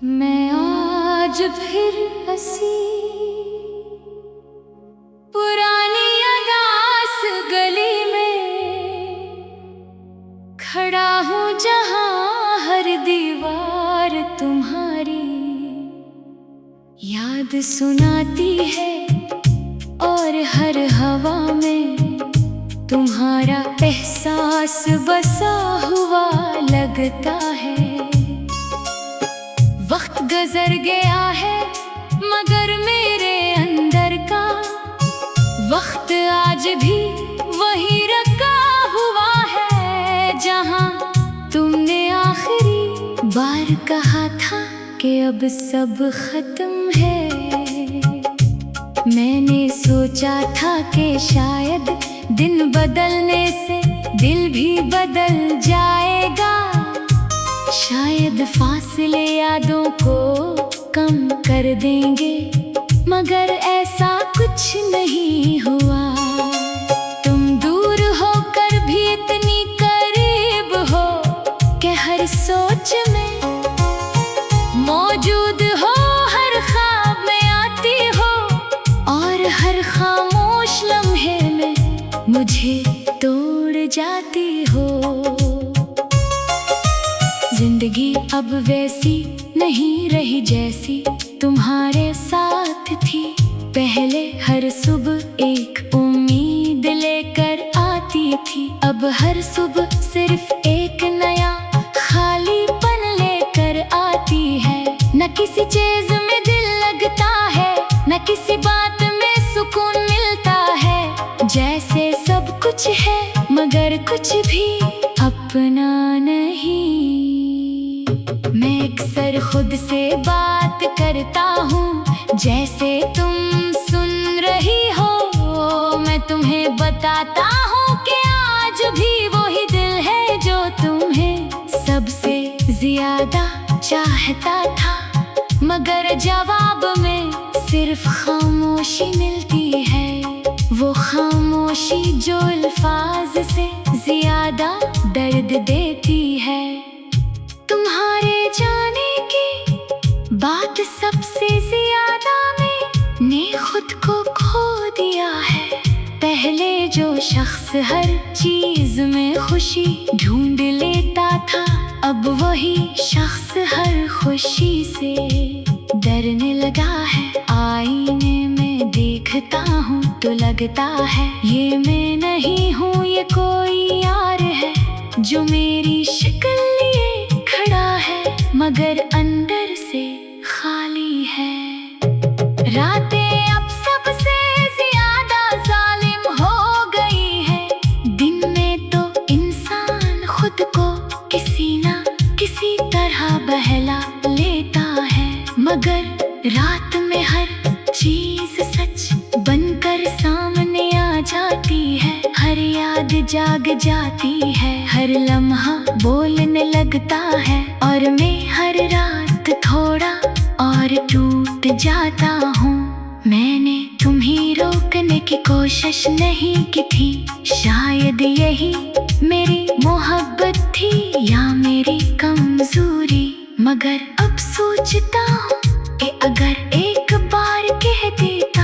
मैं आज फिर हंसी पुरानी अगास गली में खड़ा हूँ, जहाँ हर दीवार तुम्हारी याद सुनाती है और हर हवा में तुम्हारा एहसास बसा हुआ लगता है। वक्त गुजर गया है मगर मेरे अंदर का वक्त आज भी वही रखा हुआ है, जहाँ तुमने आखिरी बार कहा था कि अब सब खत्म है। मैंने सोचा था कि शायद दिन बदलने से दिल भी बदल जाएगा, शायद फासले यादों को कम कर देंगे, मगर ऐसा कुछ नहीं हुआ। तुम दूर होकर भी इतनी करीब हो कि हर सोच में मौजूद हो, हर ख्वाब में आती हो और हर खामोश लम्हे में मुझे तोड़ जाती हो। जिंदगी अब वैसी नहीं रही जैसी तुम्हारे साथ थी पहले। हर सुबह एक उम्मीद लेकर आती थी, अब हर सुबह सिर्फ एक नया खालीपन लेकर आती है। न किसी चीज में दिल लगता है, न किसी बात में सुकून मिलता है, जैसे सब कुछ है मगर कुछ भी अपना नहीं। मैं अक्सर खुद से बात करता हूँ, जैसे तुम सुन रही हो। मैं तुम्हें बताता हूँ कि आज भी वही दिल है जो तुम्हें सबसे ज्यादा चाहता था, मगर जवाब में सिर्फ खामोशी मिलती है। वो खामोशी जो अल्फाज से ज्यादा दर्द देती है। तुम्हारे जाने की बात सबसे ज्यादा मैंने खुद को खो दिया है। पहले जो शख्स हर चीज में खुशी ढूंढ लेता था, अब वही शख्स हर खुशी से डरने लगा है। आईने में देखता हूँ तो लगता है ये मैं नहीं हूँ, ये कोई यार है जो मेरी शक्ल लिए खड़ा है, मगर अंदर से खाली है। रातें अब सबसे ज्यादा जालिम हो गई है। दिन में तो इंसान खुद को किसी ना किसी तरह बहला लेता है, मगर रात में हर चीज सच बनकर सामने आ जाती है। हर याद जाग जाती है, हर लम्हा बोलने लगता है और मैं हर रात थोड़ा और टूट जाता हूँ। मैंने तुम्हें रोकने की कोशिश नहीं की थी, शायद यही मेरी मोहब्बत थी या मेरी कमजोरी, मगर अब सोचता हूँ कि अगर एक बार कह देता,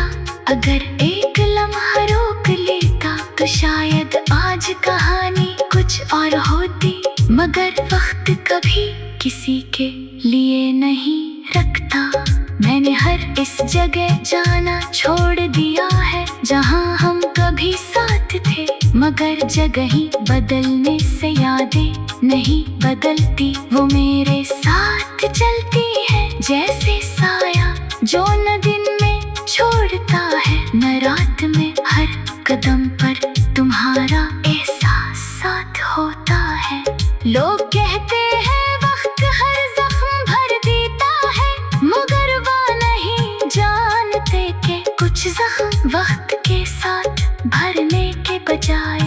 अगर एक लम्हा रोक लेता, तो शायद आज कहानी कुछ और होती। मगर वक्त कभी किसी के लिए नहीं रखता। मैंने हर इस जगह जाना छोड़ दिया है जहाँ हम कभी साथ थे, मगर जगह ही बदलने से यादें नहीं बदलती। वो मेरे साथ चलती है जैसे साया जो न दिन में छोड़ता है, न रात में। हर कदम पर तुम्हारा एहसास साथ होता है। लोग कहते हैं वक्त हर जख्म भर देता है, मगर वो नहीं जानते कि कुछ जख्म वक्त के साथ भरने के बजाय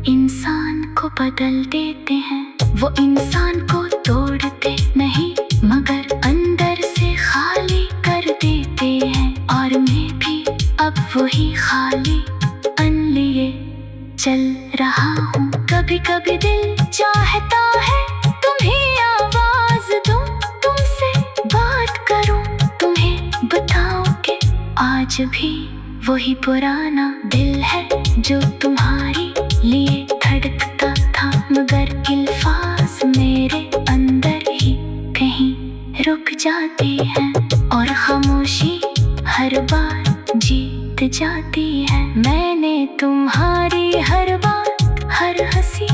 इंसान को बदल देते हैं। वो इंसान को तोड़ते नहीं मगर अंदर से खाली कर देते हैं, और मैं भी अब वही खाली अन लिए चल रहा हूँ। कभी कभी दिल चाहता है तुम्हें आवाज दूं, तुमसे आज भी वही पुराना दिल है जो तुम्हारी लिए धड़कता था, मगर अल्फाज मेरे अंदर ही कहीं रुक जाते हैं और खामोशी हर बार जीत जाती है। मैंने तुम्हारी हर बात, हर हंसी,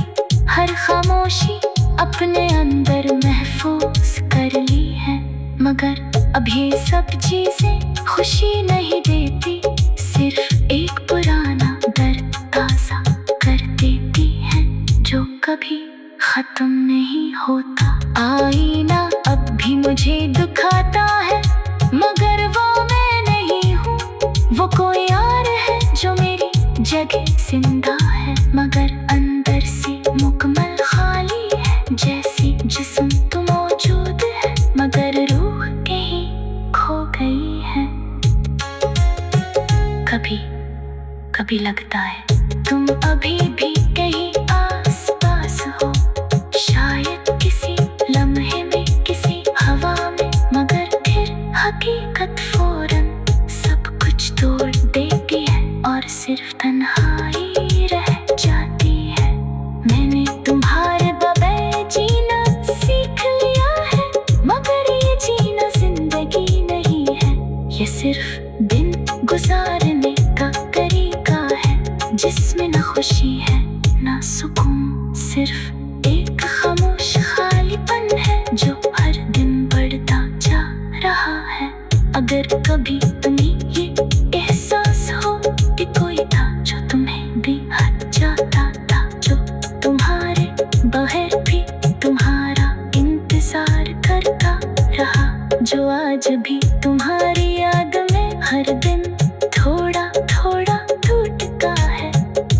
हर खामोशी अपने अंदर महफूज कर ली है, मगर अब ये सब चीजें खुशी नहीं देती, सिर्फ एक पुराना दर्द ताज़ा कर देती है जो कभी खत्म नहीं होता। आईना अब भी मुझे दुखाता है, मगर वो मैं नहीं हूँ, वो कोई और है जो मेरी जगह जिंदा है, मगर अंदर से मुकम्मल खाली है। जैसी जिस्म तो मौजूद है, मगर रूह कहीं खो गई है। कभी कभी लगता है तुम अभी भी कहीं आस पास हो, शायद किसी लम्हे में, किसी हवा में, मगर फिर हकीकत फौरन सब कुछ तोड़ देती है और सिर्फ तन्हाई रह जाती है। मैंने तुम्हारे बगैर जीना सीख लिया है, मगर ये जीना जिंदगी नहीं है, ये सिर्फ दिन गुजारने का तरीका है जिसमें न खुशी है न सुकून, सिर्फ एक खामोश खालीपन है जो हर दिन बढ़ता जा रहा है। अगर कभी तुम्हें ये एहसास हो कि कोई था जो तुम्हें भी हट जाता था, जो तुम्हारे बगैर भी तुम्हारा इंतजार करता रहा, जो आज भी तुम्हारी याद में हर दिन थोड़ा थोड़ा टूटता है,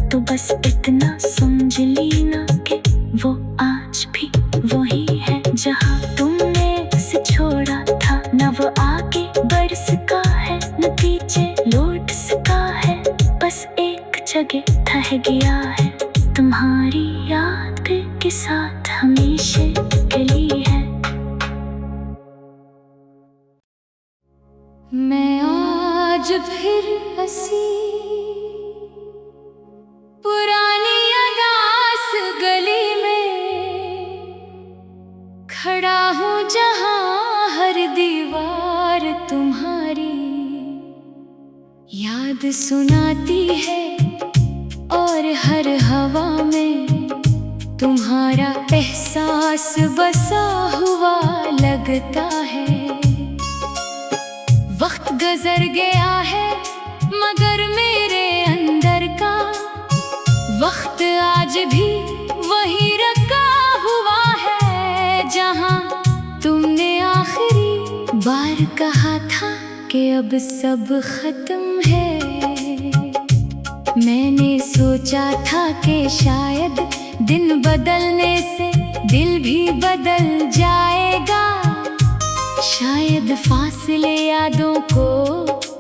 तो बस इतना समझ लेना कि वो आज भी वही है जहाँ तुमने उसे छोड़ा था। न वो आगे बढ़ सका है, न पीछे लौट सका है, बस एक जगह ठह गया है, तुम्हारी याद के साथ हमेशा गली है। मैं आज फिर हंसी पुरानी अदास गली में खड़ा हूँ, जहाँ हर दीवार तुम्हारी याद सुनाती है और हर हवा में तुम्हारा एहसास बसा हुआ लगता है। वक्त गुजर गया है मगर मेरे अंदर का वक्त आज भी वही रखा हुआ है, जहाँ तुमने आखिरी बार कहा था कि अब सब खत्म है। मैंने सोचा था कि शायद दिन बदलने से दिल भी बदल जाएगा, शायद फासले यादों को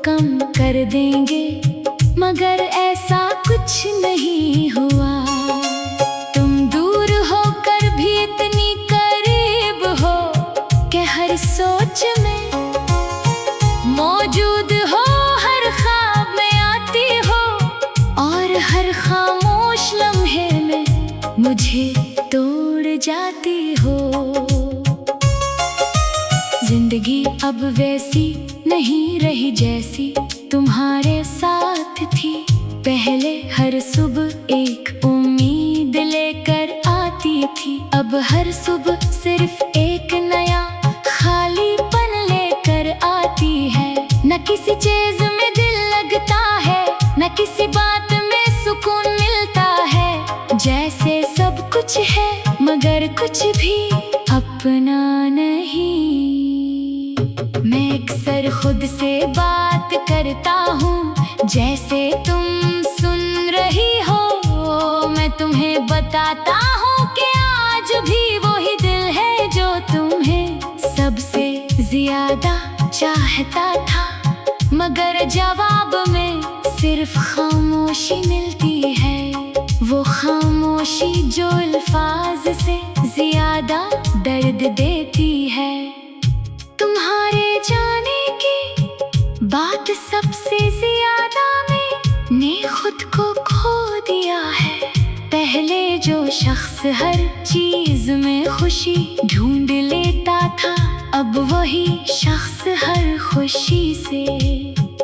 कम कर देंगे, मगर ऐसा कुछ नहीं हुआ। तुम दूर होकर भी इतनी करीब हो कि हर सोच में मौजूद हो, हर ख्वाब में आती हो और हर खामोश लम्हे में मुझे तोड़ जाती हो। जिंदगी अब वैसी नहीं रही जैसी तुम्हारे साथ थी, पहले हर सुबह एक उम्मीद लेकर आती थी, अब हर सुबह सिर्फ एक नया खालीपन लेकर आती है। न किसी चीज में दिल लगता है, न किसी बात में सुकून मिलता है, जैसे सब कुछ है मगर कुछ भी अपना नहीं। मैं अक्सर खुद से बात करता हूँ, जैसे तुम सुन रही हो, मैं तुम्हें बताता हूँ कि आज भी वही दिल है जो तुम्हें सबसे ज्यादा चाहता था, मगर जवाब में सिर्फ खामोशी मिलती है, वो खामोशी जो अल्फाज से ज्यादा दर्द देती है। तुम्हारे जाने की बात सबसे ज्यादा में ने खुद को खो दिया है। पहले जो शख्स हर चीज में खुशी ढूंढ लेता था, अब वही शख्स हर खुशी से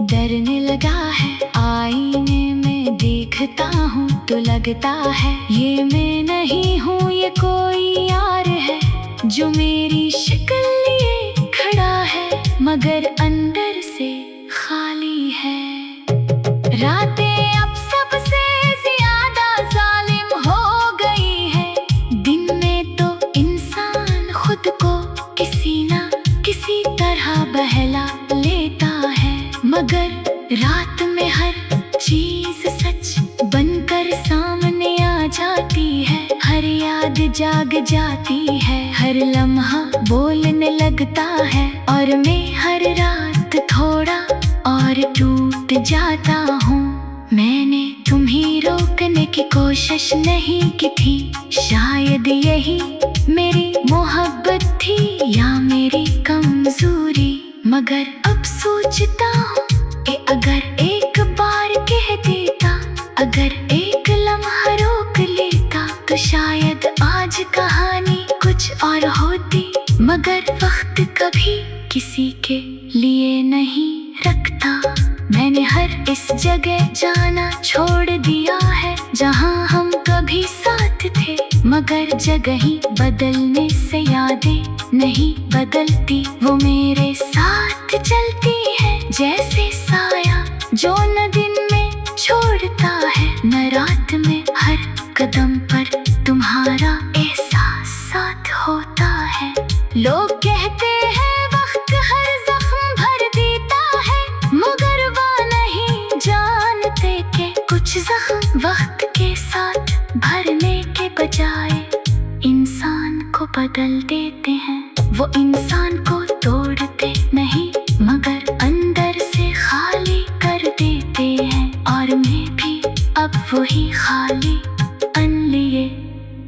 डरने लगा है। आईने में देखता हूँ तो लगता है ये मैं नहीं हूँ, ये कोई यार है जो मेरी शक्ल लिए खड़ा है, मगर अंदर से खाली है। रातें अब सबसे ज्यादा जालिम हो गई है। दिन में तो इंसान खुद को किसी ना किसी तरह बहला लेता है, मगर रात में हर चीज सच बनकर सामने आ जाती है। हर याद जाग जाती है, हर लम्हा बोलने लगता है, और मैं हर रात थोड़ा और टूट जाता हूँ। मैंने तुम्हें रोकने की कोशिश नहीं की थी, शायद यही मेरी मोहब्बत थी या मेरी कमजोरी, मगर अब सोचता हूँ कि अगर एक बार कह देता, अगर एक लम्हा रोक लेता, तो शायद आज कहानी कुछ और होती। मगर वक्त कभी किसी के लिए नहीं रखता। मैंने हर इस जगह जाना छोड़ दिया है जहाँ हम कभी साथ थे, मगर जगह ही बदलने से यादें नहीं बदलती। वो मेरे साथ चलती है जैसे साया जो न दिन में छोड़ता है, न रात में। हर कदम पर तुम्हारा एहसास साथ होता है। लोग कहते हैं वक्त हर जख्म भर देता है, मगर वो नहीं जानते कि कुछ जख्म वक्त के साथ भरने के बजाय इंसान को बदल देते हैं। वो इंसान को तोड़ते नहीं, मगर अंदर से खाली कर देते हैं। और मैं भी अब वही खाली अन लिए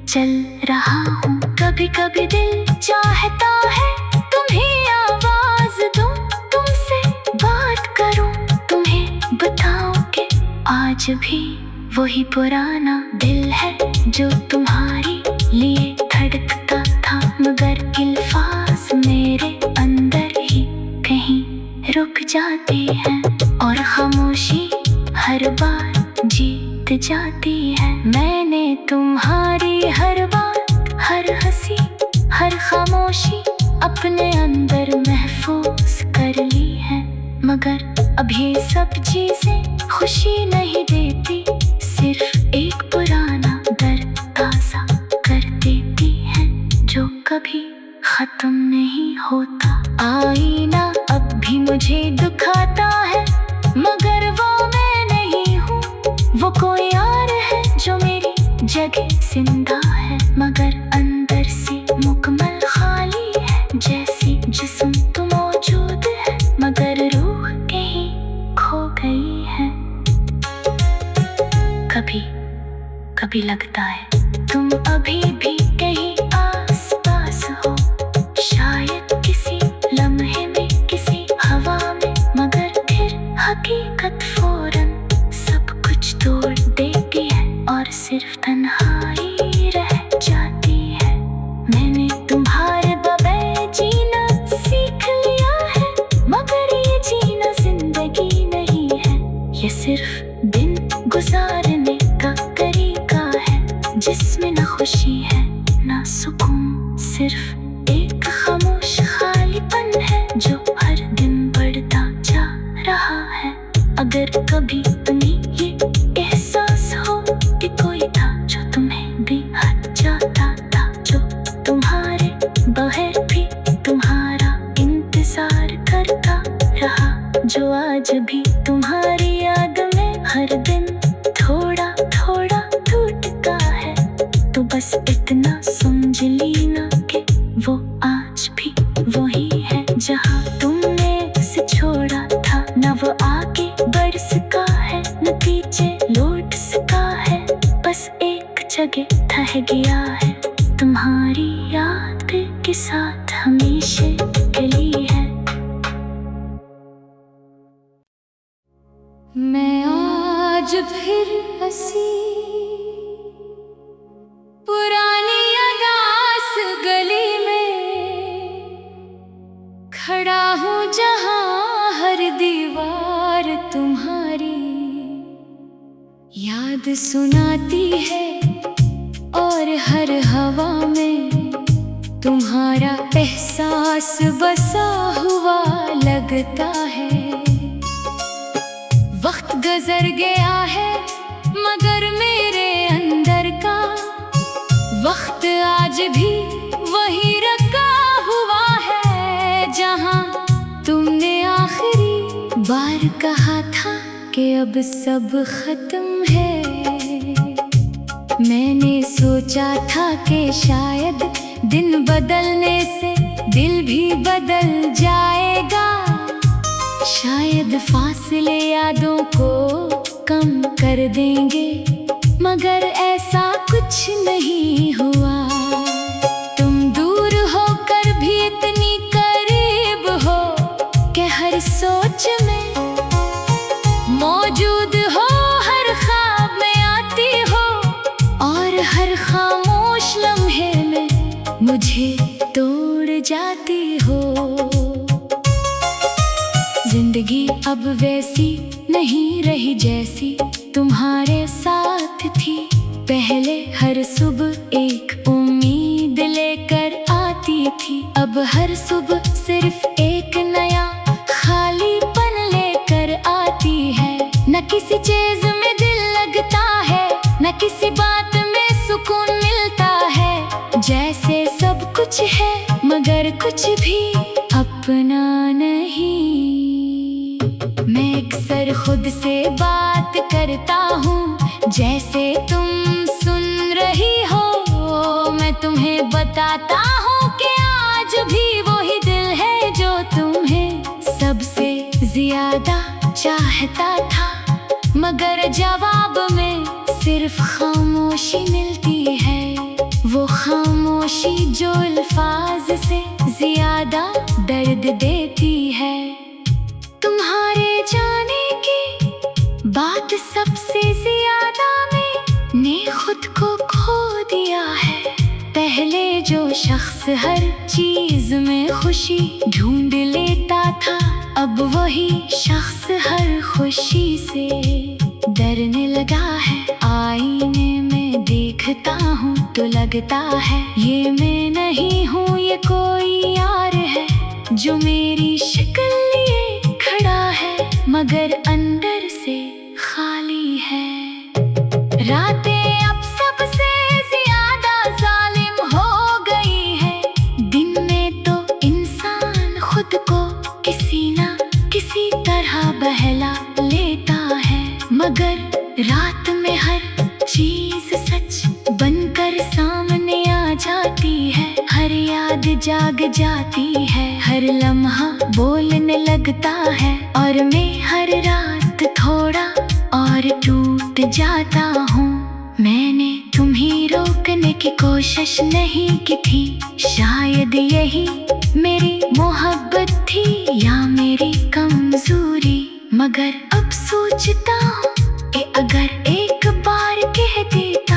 चल रहा हूँ। कभी कभी दिल चाहता है तुम्हें आवाज दूं, तुमसे बात करूं, तुम्हें बताऊं कि आज भी वही पुराना दिल है जो तुम्हारी लिए धड़कता था, मगर अल्फाज मेरे अंदर ही कहीं रुक जाते हैं, और खामोशी हर बार जीत जाती है। मैंने तुम्हारी हर बात, हर हंसी, हर खामोशी अपने अंदर महफूज कर ली है, मगर अब ये सब चीजें खुशी नहीं देती, सिर्फ एक पुराना दर्द ताज़ा कर देती है जो कभी खत्म नहीं होता। आईना अब भी मुझे दुखाता है, मगर वो मैं नहीं हूँ। वो कोई और है जो मेरी जगह जिंदा है, मगर अंदर से मुकम्मल खाली है। जैसी जिस्म तो मौजूद है, मगर रूह कहीं खो गई है। कभी कभी लगता है तुम अभी भी कहीं आस पास हो, शायद किसी लम्हे में, किसी हवा में, मगर फिर हकीकत फौरन सब कुछ तोड़ देती है और सिर्फ तन्हाई रह जाती है। मैंने तुम्हारे बगैर जीना सीख लिया है, मगर ये जीना जिंदगी नहीं है। ये सिर्फ दिन गुजारने का तरीका है, जिसमें न खुशी है न सुकून, सिर्फ एक खामोश खालीपन है जो हर दिन बढ़ता जा रहा है। अगर कभी तुम्हें ये एहसास हो कि कोई था जो तुम्हें भी हट जाता था, जो तुम्हारे बगैर भी तुम्हारा इंतजार करता रहा, जो आज भी तुम्हारी याद में हर दिन थोड़ा थोड़ा टूटता है, तो बस इतना समझ लेना कि वो आज भी वही है जहाँ तुमने उसे छोड़ा था। न वो आगे बढ़ सका है, न पीछे लौट सका है, बस एक जगह ठह गया है, तुम्हारी याद के साथ हमेशा के लिए है। सी पुरानी अगास गली में खड़ा हूँ जहाँ हर दीवार तुम्हारी याद सुनाती है और हर हवा में तुम्हारा एहसास बसा हुआ लगता है। वक्त गुजर गया है मगर मेरे अंदर का वक्त आज भी वही रखा हुआ है जहाँ तुमने आखिरी बार कहा था कि अब सब खत्म है। मैंने सोचा था कि शायद दिन बदलने से दिल भी बदल जाएगा, शायद फासले यादों को कम कर देंगे, मगर ऐसा कुछ नहीं हुआ। तुम दूर होकर भी इतनी करीब हो कि हर सोच में मौजूद हो, हर ख्वाब में आती हो और हर खामोश लम्हे में मुझे तोड़ जाती हो। जिंदगी अब वैसी नहीं रही जैसी तुम्हारे साथ थी पहले। हर सुबह एक उम्मीद लेकर आती थी, अब हर सुबह सिर्फ एक नया खालीपन लेकर आती है। न किसी चीज में दिल लगता है, न किसी बात में सुकून मिलता है। जैसे सब कुछ है मगर कुछ भी अपना नहीं। मैं अक्सर खुद से बात करता हूँ जैसे तुम सुन रही हो। मैं तुम्हें बताता हूँ कि आज भी वही दिल है जो तुम्हें सबसे ज्यादा चाहता था, मगर जवाब में सिर्फ खामोशी मिलती है। वो खामोशी जो अल्फाज से ज्यादा दर्द देती है। तुम्हारे जाने की बात सबसे ज्यादा मैंने खुद को खो दिया है। पहले जो शख्स हर चीज में खुशी ढूंढ लेता था, अब वही शख्स हर खुशी से डरने लगा है। आईने में देखता हूँ तो लगता है ये मैं नहीं हूँ, ये कोई यार है जो मेरी शक्ल लिए खड़ा है मगर अंदर से खाली है। रातें अब सबसे ज्यादा जालिम हो गई है। दिन में तो इंसान खुद को किसी ना किसी तरह बहला लेता है, मगर रात में हर चीज सच बनकर सामने आ जाती है। हर याद जाग जाती है, हर लम्हा बोलने लगता है और मैं हर रात थोड़ा और टूट जाता हूँ। मैंने तुम्हें रोकने की कोशिश नहीं की थी, शायद यही मेरी मोहब्बत थी या मेरी कमजोरी। मगर अब सोचता हूँ कि अगर एक बार कह देता,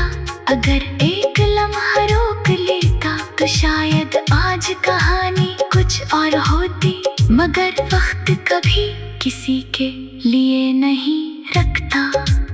अगर एक लम्हा रोक लेता तो शायद आज कहानी कुछ और होती। मगर वक्त कभी किसी के लिए नहीं रखता।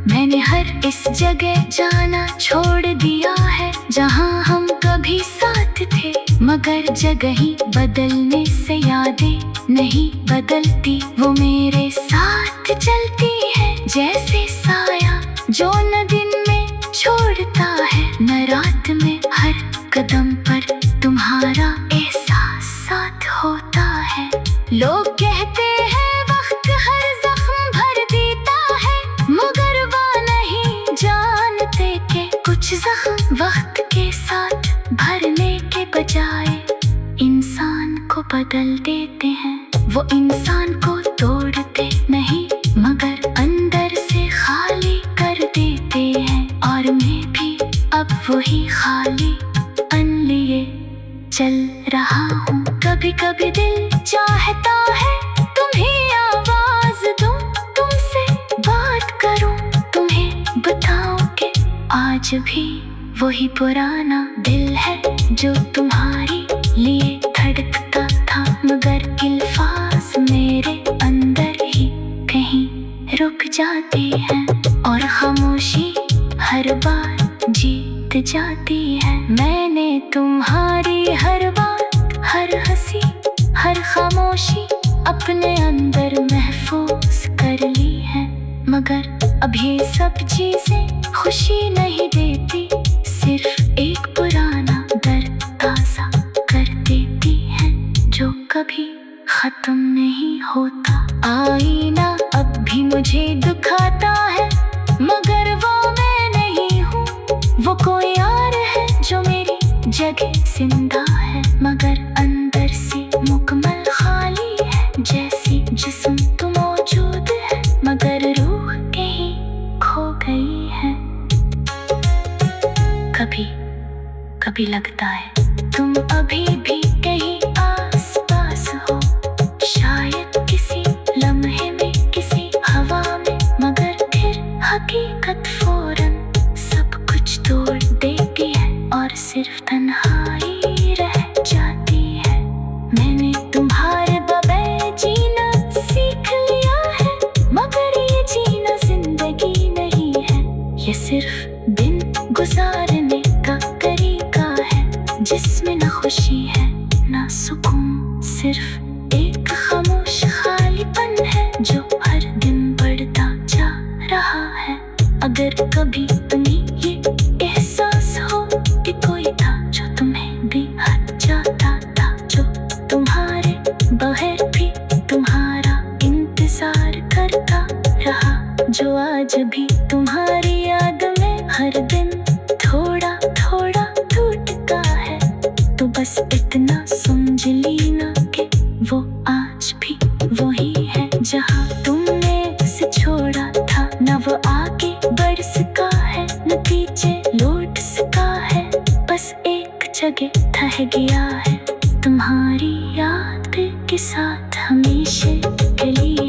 मैंने हर इस जगह जाना छोड़ दिया है जहाँ हम कभी साथ थे, मगर जगह ही बदलने से यादें नहीं बदलती। वो मेरे साथ चलती है जैसे साया जो न दिन में छोड़ता है न रात में। हर कदम पर तुम्हारा एहसास साथ होता है। लोग कहते हैं वक्त हर जख्म भर देता है, मगर वो नहीं जानते कि कुछ जख्म वक्त के साथ भरने के बजाय इंसान को बदल देते हैं। वो इंसान को तोड़ते नहीं मगर अंदर से खाली कर देते हैं। और मैं भी अब वही खाली अन लिए चल रहा हूँ। कभी कभी दिल चाहता है तुम्हें आवाज दूं, तुमसे बात करूं, तुम्हें बताऊं भी वही पुराना दिल है जो तुम्हारी लिए धड़कता था, मगर अल्फाज मेरे अंदर ही कहीं रुक जाते हैं और खामोशी हर बार जीत जाती है। मैंने तुम्हारी हर बात, हर हंसी, हर खामोशी अपने अंदर महफूज कर ली है, मगर अब ये सब चीजें खुशी नहीं देती, सिर्फ एक पुराना दर्द ताज़ा कर देती है जो कभी खत्म नहीं होता। आईना अब भी मुझे दुखाता है, मगर वो मैं नहीं हूँ, वो कोई और है जो मेरी जगह जिंदा है, मगर अंदर से मुकम्मल खाली है। जैसी जिस्म तो मौजूद है, मगर रूह कहीं खो गई है। कभी कभी लगता है तुम अभी भी कहीं आस पास हो, शायद किसी लम्हे में, किसी हवा में, मगर फिर हकीकत फौरन सब कुछ तोड़ देती है और सिर्फ तन्हाई रह जाती है। मैंने तुम्हारे बगैर जीना सीख लिया है, मगर ये जीना जिंदगी नहीं है, ये सिर्फ दिन गुजारने का तरीका है जिसमें न खुशी है न सुकून, सिर्फ एक खामोश खालीपन है जो हर दिन बढ़ता जा रहा है। अगर कभी तुम्हें ये एहसास हो कि कोई था जो तुम्हें भी हट जाता था, जो तुम्हारे बगैर भी तुम्हारा इंतजार करता रहा, जो आज भी तुम्हारी याद में हर दिन थोड़ा थोड़ा टूटता है, तो बस इतना समझ लेना कि वो आज भी वही है जहाँ तुमने उसे छोड़ा था। न वो आगे बढ़ सका है, न पीछे लौट सका है, बस एक जगह ठह गया है तुम्हारी याद के साथ हमेशा के लिए।